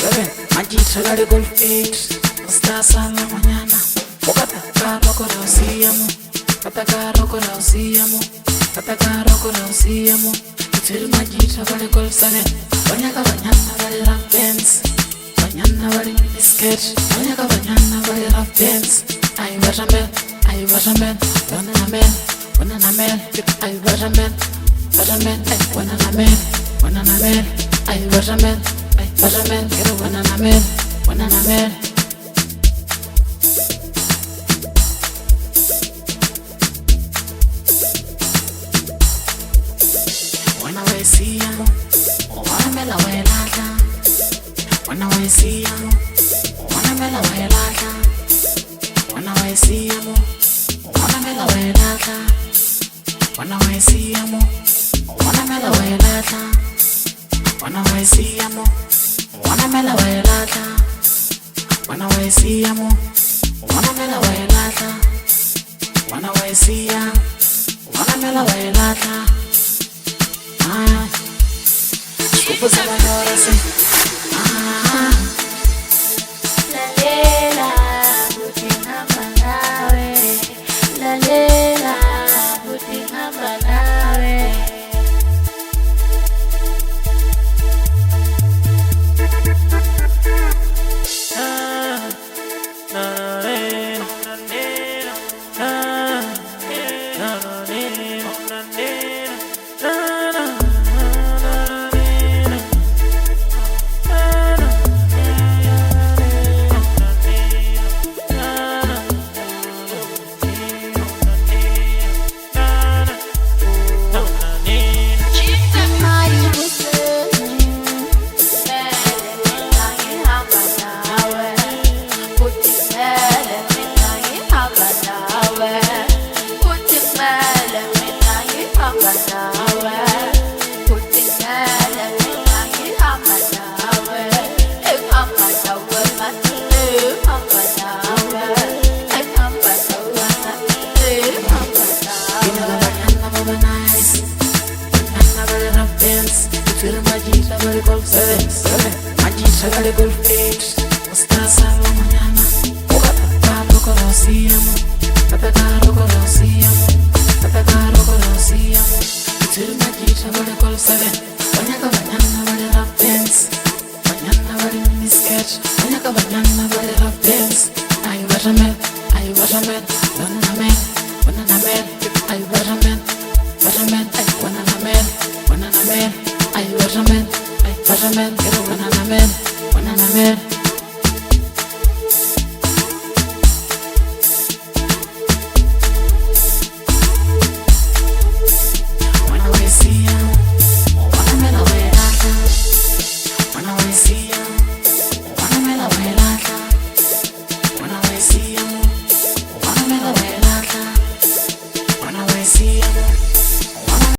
7 Majita gari golf 8 Star sala mañana Okata karo kora usiyamo Kata karo kora usiyamo Kata karo kora usiyamo Itiri majita gari golf 7 Banyaka banyana gari rap dance Banyana gari miniskirt Banyaka banyana gari rap dance Ayu bashamel Banana man Ayu bashamel Banana man Ayu bashamel Quiero banana man When I see you, wanna me la welata. When I see you, wanna me la welata. When I see you, wanna me la welata. When I see you, wanna me la welata. When I see you, wanna me la welata. When I see you, wanna me la welata. When I see you, wanna me la welata. Desculpa se ela adora assim. Lalela, butinghamba nawe. Lalela, butinghamba nawe. Majita gari golf 7 Majita gari golf 8 Star sala mañana Okata karo kora usiyamo Kata karo kora usiyamo Kata karo kora usiyamo Itiri majita gari golf 7 Banyaka banyana gari rap dance Banyana gari miniskirt Banyaka banyana gari rap dance Ayu bashamel Banana man Ayu bashamel Banana man Ayu bashamel Quiero banana man